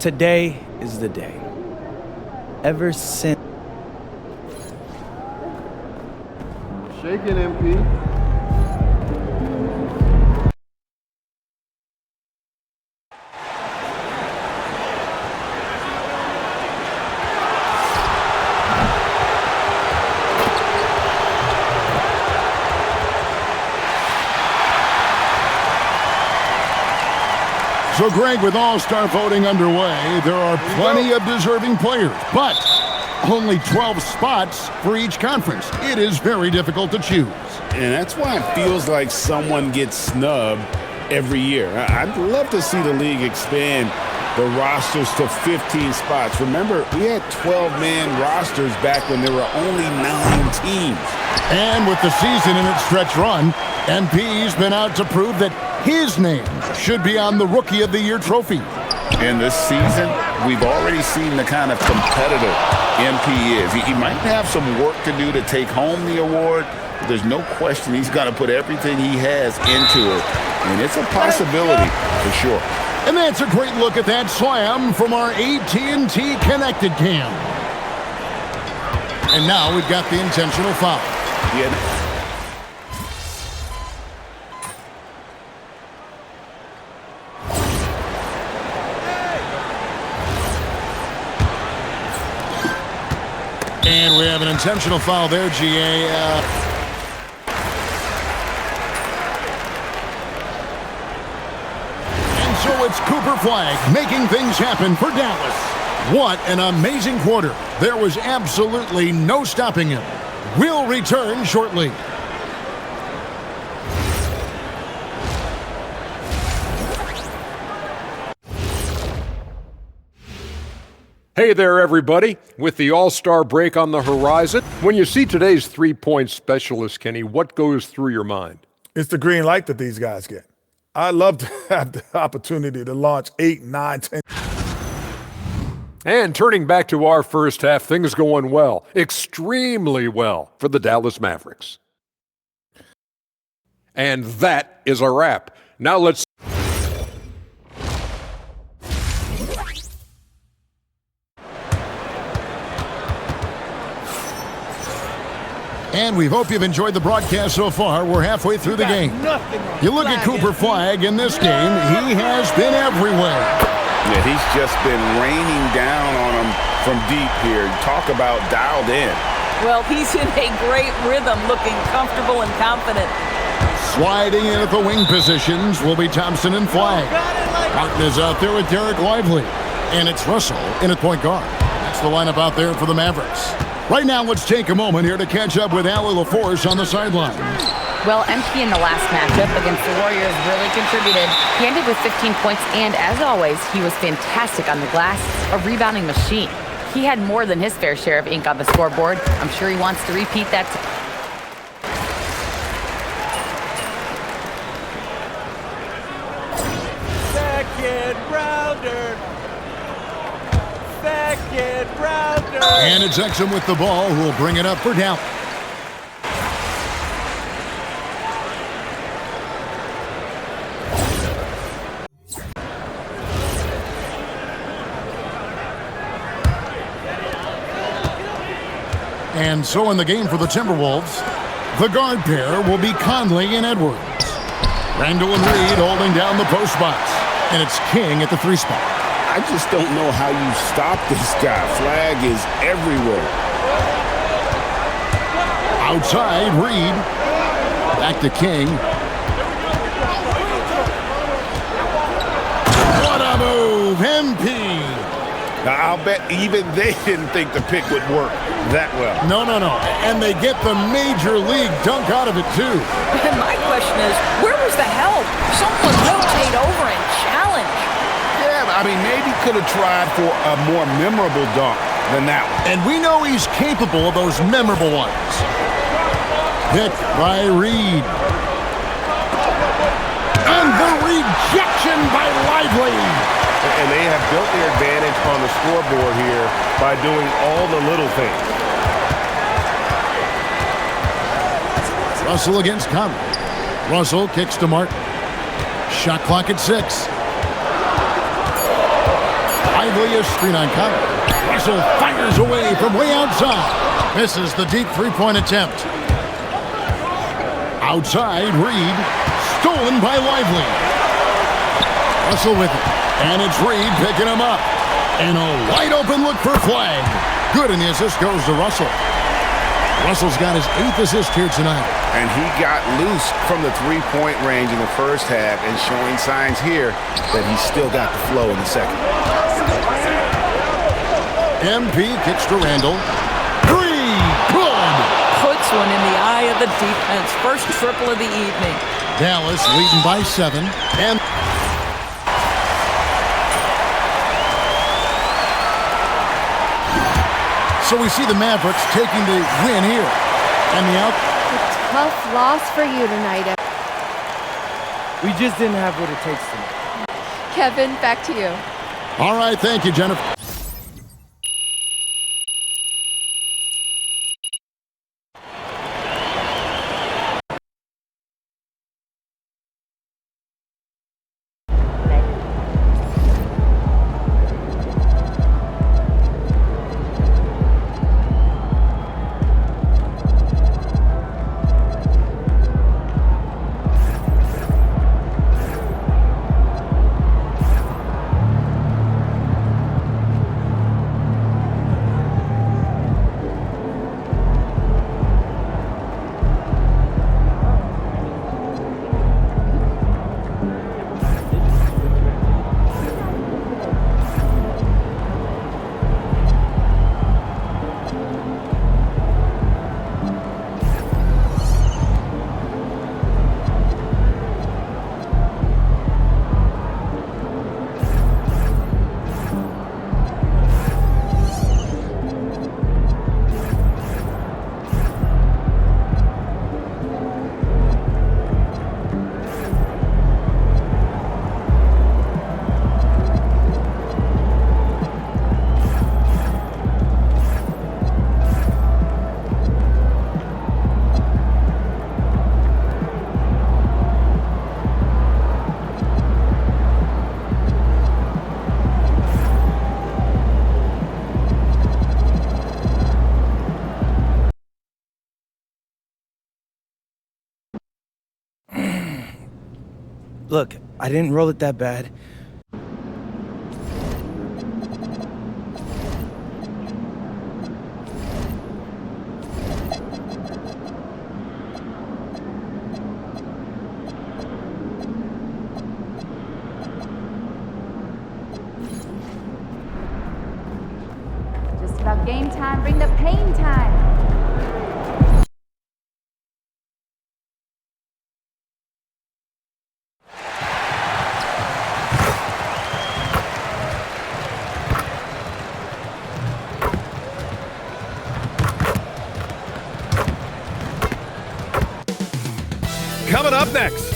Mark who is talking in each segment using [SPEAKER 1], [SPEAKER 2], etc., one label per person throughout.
[SPEAKER 1] today is the day. Ever since.
[SPEAKER 2] Shake it, MP.
[SPEAKER 3] So, Greg, with All-Star voting underway, there are plenty of deserving players, but only 12 spots for each conference. It is very difficult to choose.
[SPEAKER 4] And that's why it feels like someone gets snubbed every year. I'd love to see the league expand the rosters to 15 spots. Remember, we had 12-man rosters back when there were only 9 teams.
[SPEAKER 3] And with the season in its stretch run, MP's been out to prove that his name should be on the Rookie of the Year trophy.
[SPEAKER 4] And this season, we've already seen the kind of competitor MP is. He might have some work to do to take home the award, but there's no question he's going to put everything he has into it. And it's a possibility for sure.
[SPEAKER 3] And that's a great look at that slam from our AT&T Connected Cam. And now we've got the intentional foul.
[SPEAKER 4] Yeah.
[SPEAKER 3] And we have an intentional foul there, GA. And so it's Cooper Flagg making things happen for Dallas. What an amazing quarter. There was absolutely no stopping him. We'll return shortly.
[SPEAKER 5] Hey there, everybody. With the All-Star break on the horizon, when you see today's three-point specialist, Kenny, what goes through your mind?
[SPEAKER 6] It's the green light that these guys get. I'd love to have the opportunity to launch 8, 9, 10.
[SPEAKER 5] And turning back to our first half, things going well, extremely well for the Dallas Mavericks. And that is a wrap. Now let's
[SPEAKER 3] And we hope you've enjoyed the broadcast so far. We're halfway through the game. You look at Cooper Flagg in this game, he has been everywhere.
[SPEAKER 4] Yeah, he's just been raining down on him from deep here. Talk about dialed in.
[SPEAKER 7] Well, he's in a great rhythm, looking comfortable and confident.
[SPEAKER 3] Sliding in at the wing positions will be Thompson and Flagg. Martin is out there with Derek Lively. And it's Russell in at point guard. That's the lineup out there for the Mavericks. Right now, let's take a moment here to catch up with Allie LaForce on the sideline.
[SPEAKER 8] Well, MP in the last matchup against the Warriors really contributed. He ended with 15 points, and as always, he was fantastic on the glass, a rebounding machine. He had more than his fair share of ink on the scoreboard. I'm sure he wants to repeat that.
[SPEAKER 9] Second rounder. Second rounder.
[SPEAKER 3] And it's Exum with the ball, who will bring it up for Dallas. And so in the game for the Timberwolves, the guard pair will be Conley and Edwards. Randall and Reed holding down the post spots. And it's King at the 3 spot.
[SPEAKER 4] I just don't know how you stop this guy. Flagg is everywhere.
[SPEAKER 3] Outside, Reed. Back to King. What a move, MP.
[SPEAKER 4] Now, I'll bet even they didn't think the pick would work that well.
[SPEAKER 3] No. And they get the major league dunk out of it, too.
[SPEAKER 7] And my question is, where was the help? Someone rotate over and challenge.
[SPEAKER 4] Yeah, I mean, maybe could have tried for a more memorable dunk than that one.
[SPEAKER 3] And we know he's capable of those memorable ones. Hit by Reed. And the rejection by Lively.
[SPEAKER 2] And they have built their advantage on the scoreboard here by doing all the little things.
[SPEAKER 3] Russell against Conley. Russell kicks to Martin. Shot clock at 6. Lively is screen on Kyle. Russell fires away from way outside. Misses the deep three-point attempt. Outside, Reed. Stolen by Lively. Russell with it. And it's Reed picking him up. And a wide open look for Flag. Good, and the assist goes to Russell. Russell's got his 8th assist here tonight.
[SPEAKER 4] And he got loose from the three-point range in the first half and showing signs here that he's still got the flow in the second.
[SPEAKER 3] MP kicks to Randall. Three, good!
[SPEAKER 7] Puts one in the eye of the defense. First triple of the evening.
[SPEAKER 3] Dallas leading by 7. And so we see the Mavericks taking the win here. And the out.
[SPEAKER 10] A tough loss for you tonight.
[SPEAKER 1] We just didn't have what it takes tonight.
[SPEAKER 10] Kevin, back to you.
[SPEAKER 3] All right, thank you, Jennifer.
[SPEAKER 1] Look, I didn't roll it that bad.
[SPEAKER 10] Just about game time. Bring the pain time.
[SPEAKER 2] Coming up next,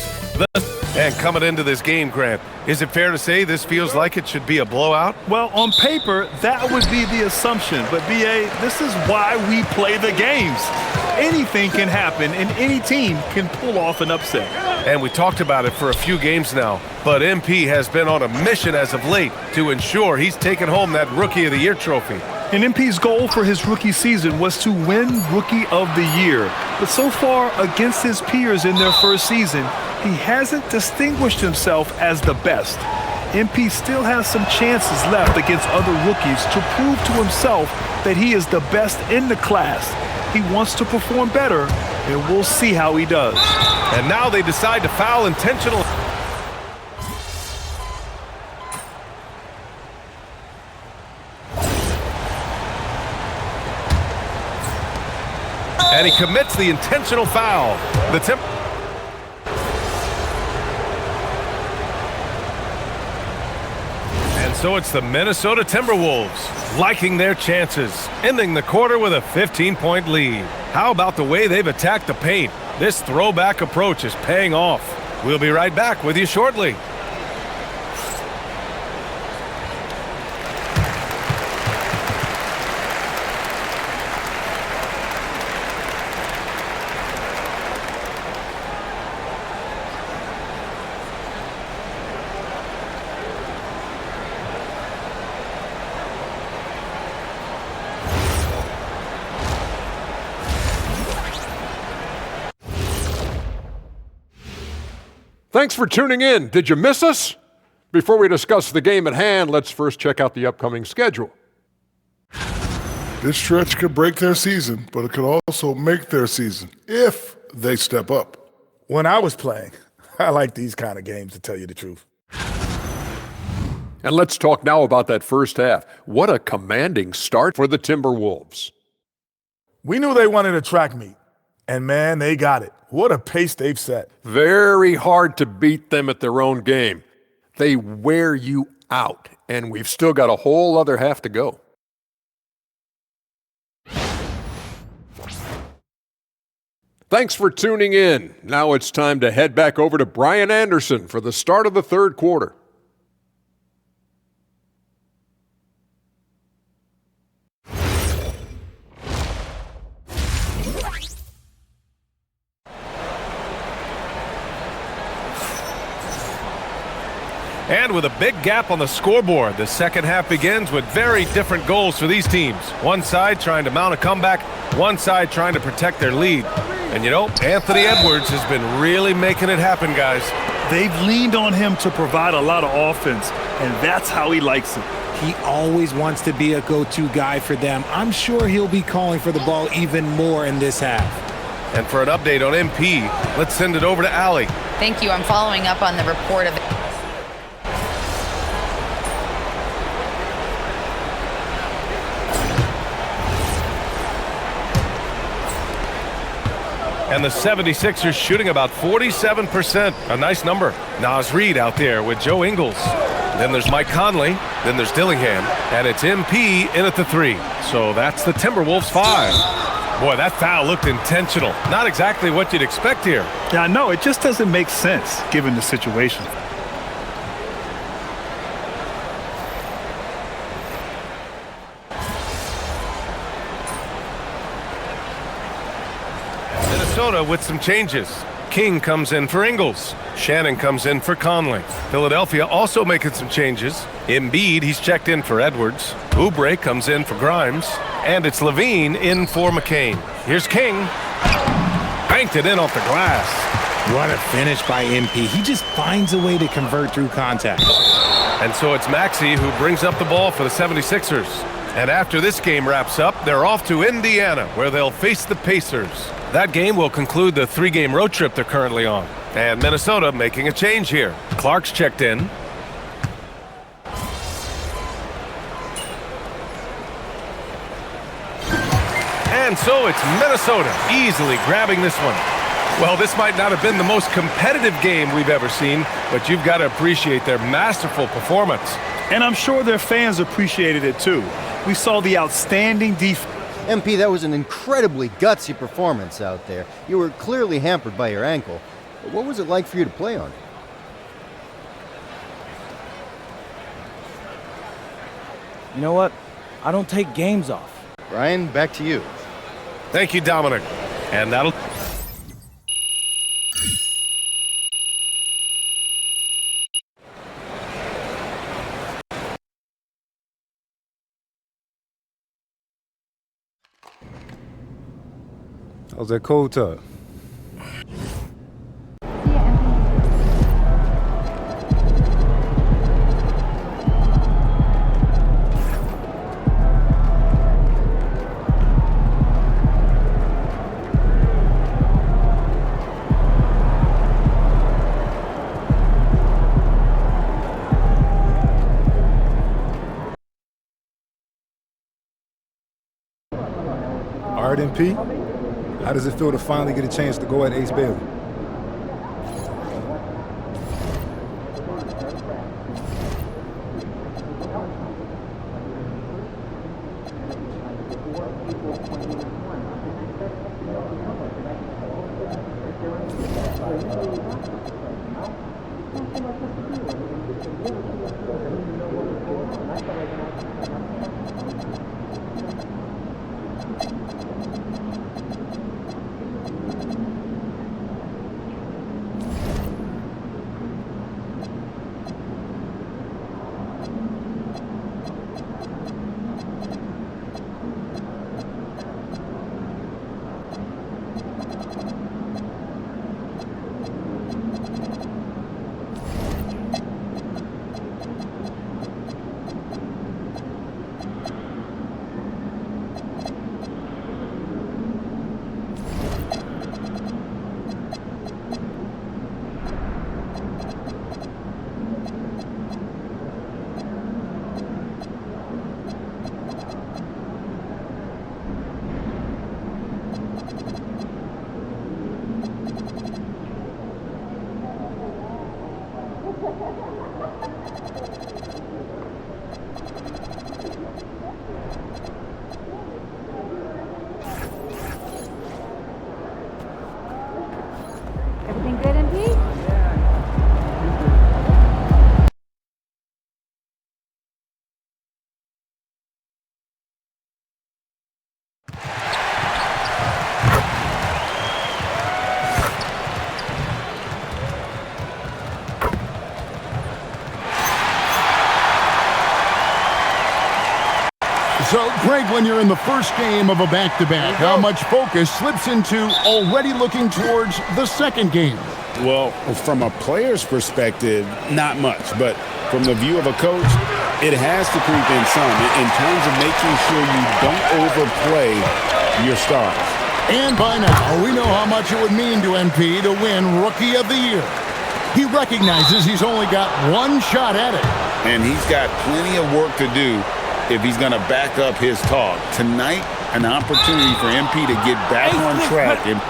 [SPEAKER 2] and coming into this game, Grant, is it fair to say this feels like it should be a blowout?
[SPEAKER 11] Well, on paper, that would be the assumption. But, B.A., this is why we play the games. Anything can happen, and any team can pull off an upset.
[SPEAKER 2] And we talked about it for a few games now, but MP has been on a mission as of late to ensure he's taken home that Rookie of the Year trophy.
[SPEAKER 11] And MP's goal for his rookie season was to win Rookie of the Year. But so far, against his peers in their first season, he hasn't distinguished himself as the best. MP still has some chances left against other rookies to prove to himself that he is the best in the class. He wants to perform better, and we'll see how he does.
[SPEAKER 2] And now they decide to foul intentional. And he commits the intentional foul. And so it's the Minnesota Timberwolves liking their chances, ending the quarter with a 15-point lead. How about the way they've attacked the paint? This throwback approach is paying off. We'll be right back with you shortly.
[SPEAKER 5] Thanks for tuning in. Did you miss us? Before we discuss the game at hand, let's first check out the upcoming schedule.
[SPEAKER 12] This stretch could break their season, but it could also make their season if they step up.
[SPEAKER 6] When I was playing, I like these kind of games, to tell you the truth.
[SPEAKER 5] And let's talk now about that first half. What a commanding start for the Timberwolves.
[SPEAKER 6] We knew they wanted a track meet, and man, they got it. What a pace they've set.
[SPEAKER 5] Very hard to beat them at their own game. They wear you out, and we've still got a whole other half to go. Thanks for tuning in. Now it's time to head back over to Brian Anderson for the start of the third quarter.
[SPEAKER 2] And with a big gap on the scoreboard, the second half begins with very different goals for these teams. One side trying to mount a comeback, one side trying to protect their lead. And you know, Anthony Edwards has been really making it happen, guys.
[SPEAKER 11] They've leaned on him to provide a lot of offense, and that's how he likes it.
[SPEAKER 13] He always wants to be a go-to guy for them. I'm sure he'll be calling for the ball even more in this half.
[SPEAKER 2] And for an update on MP, let's send it over to Allie.
[SPEAKER 8] Thank you. I'm following up on the report of
[SPEAKER 2] And the 76ers shooting about 47%. A nice number. Naz Reid out there with Joe Ingles. Then there's Mike Conley. Then there's Dillingham. And it's MP in at the 3. So that's the Timberwolves 5. Boy, that foul looked intentional. Not exactly what you'd expect here.
[SPEAKER 11] Yeah, I know. It just doesn't make sense given the situation.
[SPEAKER 2] Minnesota with some changes. King comes in for Ingles. Shannon comes in for Conley. Philadelphia also making some changes. Embiid, he's checked in for Edwards. Oubre comes in for Grimes. And it's Levine in for McCain. Here's King. Banked it in off the glass.
[SPEAKER 13] What a finish by MP. He just finds a way to convert through contact.
[SPEAKER 2] And so it's Maxey who brings up the ball for the 76ers. And after this game wraps up, they're off to Indiana, where they'll face the Pacers. That game will conclude the 3-game road trip they're currently on. And Minnesota making a change here. Clark's checked in. And so it's Minnesota easily grabbing this one. Well, this might not have been the most competitive game we've ever seen, but you've got to appreciate their masterful performance.
[SPEAKER 11] And I'm sure their fans appreciated it too. We saw the outstanding defense.
[SPEAKER 14] MP, that was an incredibly gutsy performance out there. You were clearly hampered by your ankle. What was it like for you to play on?
[SPEAKER 1] You know what? I don't take games off.
[SPEAKER 14] Ryan, back to you.
[SPEAKER 2] Thank you, Dominic. And that'll...
[SPEAKER 15] How's that cold tub? All right, MP. How does it feel to finally get a chance to go at Ace Bailey?
[SPEAKER 3] So, Greg, when you're in the first game of a back-to-back, how much focus slips into already looking towards the second game?
[SPEAKER 4] Well, from a player's perspective, not much. But from the view of a coach, it has to creep in some in terms of making sure you don't overplay your stars.
[SPEAKER 3] And by now, we know how much it would mean to MP to win Rookie of the Year. He recognizes he's only got one shot at it.
[SPEAKER 4] And he's got plenty of work to do if he's going to back up his talk. Tonight, an opportunity for MP to get back on track. And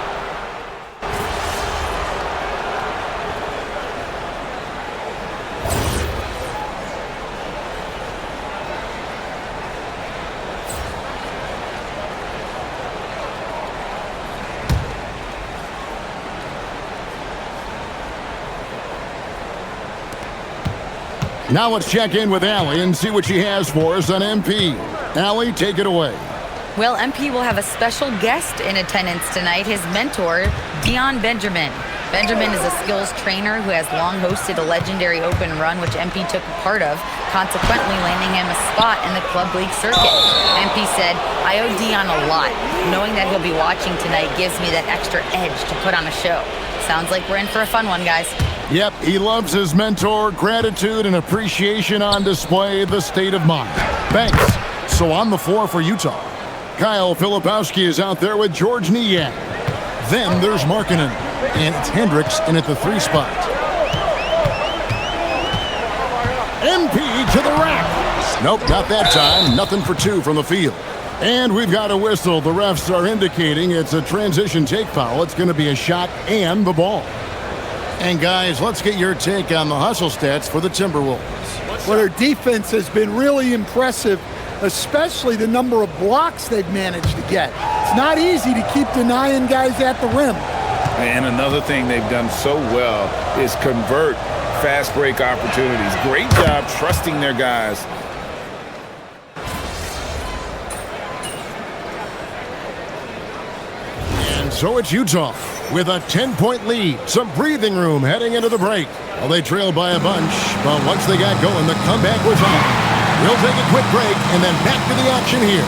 [SPEAKER 3] now let's check in with Allie and see what she has for us on MP. Allie, take it away.
[SPEAKER 8] Well, MP will have a special guest in attendance tonight, his mentor, Dion Benjamin. Benjamin is a skills trainer who has long hosted a legendary open run, which MP took a part of, consequently landing him a spot in the club league circuit. MP said, "I owe Dion a lot. Knowing that he'll be watching tonight gives me that extra edge to put on a show." Sounds like we're in for a fun one, guys.
[SPEAKER 3] Yep, he loves his mentor. Gratitude and appreciation on display, the state of mind. Thanks. So on the floor for Utah, Kyle Filipowski is out there with George Niang. Then there's Markkanen, and it's Hendricks in at the 3 spot. MP to the rack. Nope, not that time. Nothing for 2 from the field. And we've got a whistle. The refs are indicating it's a transition take foul. It's going to be a shot and the ball. And guys, let's get your take on the hustle stats for the Timberwolves.
[SPEAKER 16] Well, their defense has been really impressive, especially the number of blocks they've managed to get. It's not easy to keep denying guys at the rim.
[SPEAKER 4] And another thing they've done so well is convert fast break opportunities. Great job trusting their guys.
[SPEAKER 3] And so it's Utah with a 10-point lead. Some breathing room heading into the break. Well, they trailed by a bunch, but once they got going, the comeback was on. We'll take a quick break and then back to the action here.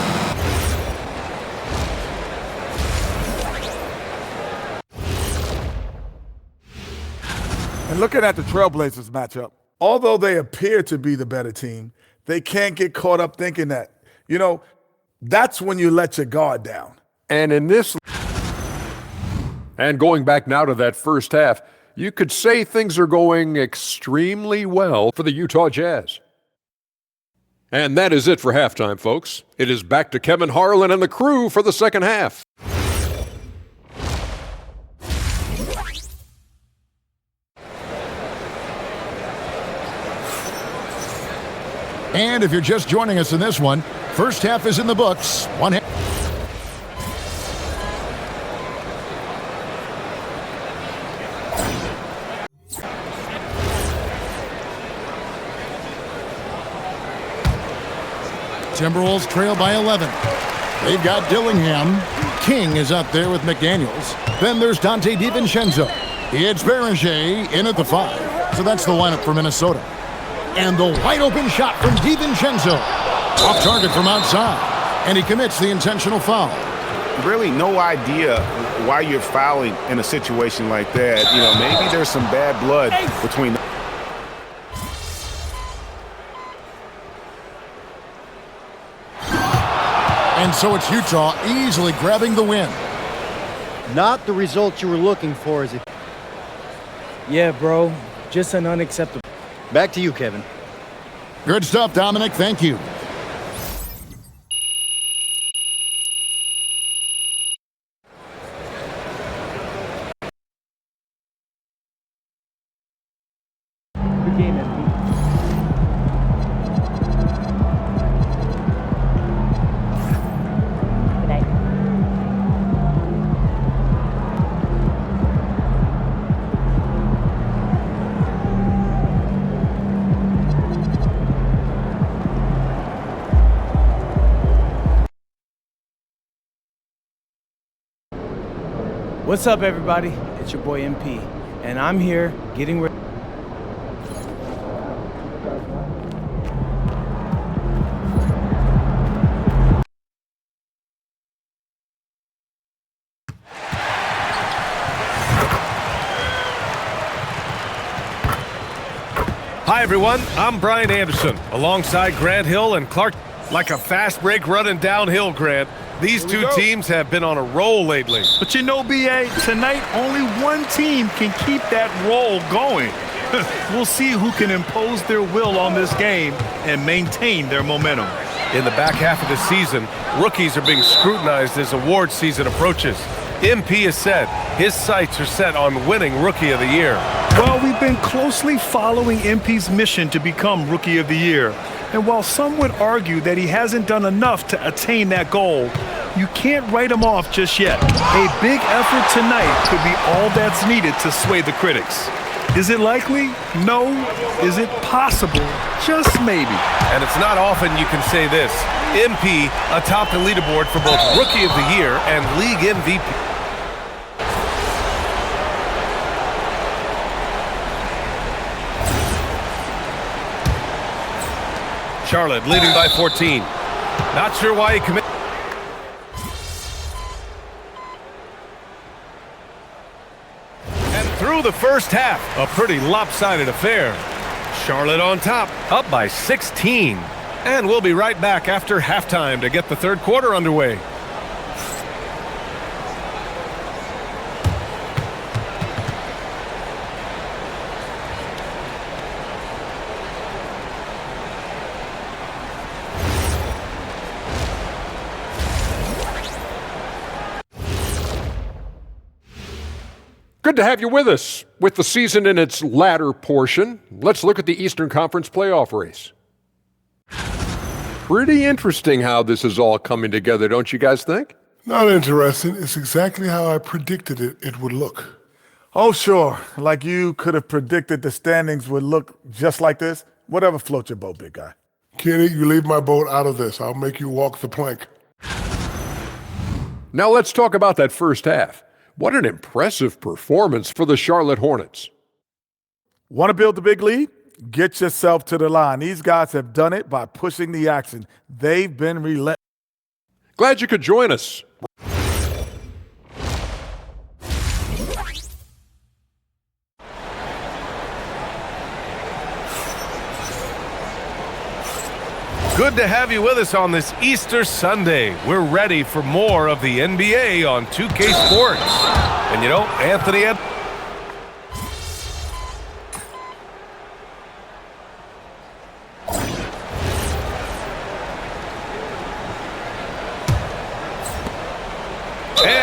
[SPEAKER 6] And looking at the Trailblazers matchup, although they appear to be the better team, they can't get caught up thinking that. You know, that's when you let your guard down.
[SPEAKER 5] And going back now to that first half, you could say things are going extremely well for the Utah Jazz. And that is it for halftime, folks. It is back to Kevin Harlan and the crew for the second half.
[SPEAKER 3] And if you're just joining us in this one, first half is in the books. One half. Timberwolves trail by 11. They've got Dillingham. King is up there with McDaniels. Then there's Dante DiVincenzo. It's Berger in at the 5. So that's the lineup for Minnesota. And the wide open shot from DiVincenzo. Off target from outside. And he commits the intentional foul.
[SPEAKER 4] Really no idea why you're fouling in a situation like that. You know, maybe there's some bad blood between them.
[SPEAKER 3] And so it's Utah easily grabbing the win.
[SPEAKER 14] Not the result you were looking for, is it?
[SPEAKER 1] Yeah, bro. Just an unacceptable.
[SPEAKER 14] Back to you, Kevin.
[SPEAKER 3] Good stuff, Dominic. Thank you.
[SPEAKER 1] What's up, everybody? It's your boy MP, and I'm here getting ready.
[SPEAKER 2] Hi, everyone. I'm Brian Anderson, alongside Grant Hill and Clark. Like a fast break running downhill, Grant. These two teams have been on a roll lately.
[SPEAKER 11] But you know, B.A., tonight only one team can keep that roll going. We'll see who can impose their will on this game and maintain their momentum.
[SPEAKER 2] In the back half of the season, rookies are being scrutinized as award season approaches. MP has said his sights are set on winning Rookie of the Year.
[SPEAKER 11] Well, we've been closely following MP's mission to become Rookie of the Year. And while some would argue that he hasn't done enough to attain that goal, you can't write him off just yet. A big effort tonight could be all that's needed to sway the critics. Is it likely? No. Is it possible? Just maybe.
[SPEAKER 2] And it's not often you can say this. MP atop the leaderboard for both Rookie of the Year and League MVP. Charlotte leading by 14. Not sure why he committed. And through the first half, a pretty lopsided affair. Charlotte on top, up by 16. And we'll be right back after halftime to get the third quarter underway.
[SPEAKER 5] Good to have you with us. With the season in its latter portion, let's look at the Eastern Conference playoff race. Pretty interesting how this is all coming together, don't you guys think?
[SPEAKER 12] Not interesting. It's exactly how I predicted it would look.
[SPEAKER 6] Oh, sure. Like you could have predicted the standings would look just like this. Whatever floats your boat, big guy.
[SPEAKER 12] Kenny, you leave my boat out of this. I'll make you walk the plank.
[SPEAKER 5] Now let's talk about that first half. What an impressive performance for the Charlotte Hornets.
[SPEAKER 6] Want to build the big lead? Get yourself to the line. These guys have done it by pushing the action. They've been relentless.
[SPEAKER 5] Glad you could join us.
[SPEAKER 2] Good to have you with us on this Easter Sunday. We're ready for more of the NBA on 2K Sports. And you know, Anthony and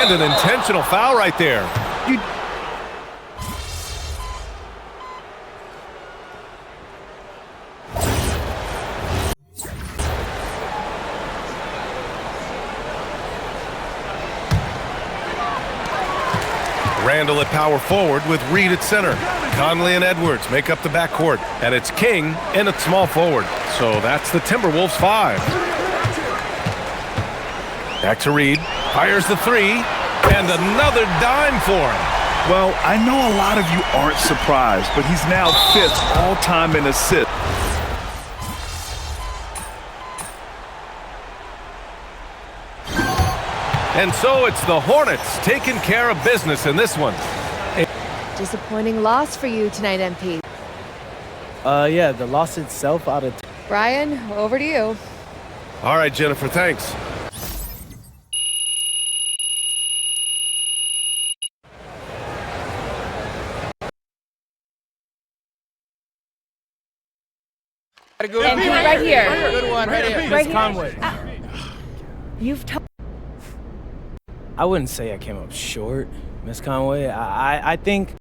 [SPEAKER 2] an intentional foul right there. Randall at power forward with Reed at center. Conley and Edwards make up the backcourt. And it's King in at small forward. So that's the Timberwolves 5. Back to Reed. Fires the three. And another dime for him.
[SPEAKER 11] Well, I know a lot of you aren't surprised, but he's now 5th all-time in assists.
[SPEAKER 2] And so it's the Hornets taking care of business in this one.
[SPEAKER 17] Disappointing loss for you tonight, MP.
[SPEAKER 1] Yeah, the loss itself out of...
[SPEAKER 17] Brian, over to you.
[SPEAKER 2] All right, Jennifer, thanks.
[SPEAKER 8] MP right here.
[SPEAKER 1] Good one, right here.
[SPEAKER 8] Right
[SPEAKER 1] Miss
[SPEAKER 8] here.
[SPEAKER 1] Conway.
[SPEAKER 8] You've told...
[SPEAKER 1] I wouldn't say I came up short, Miss Conway. I think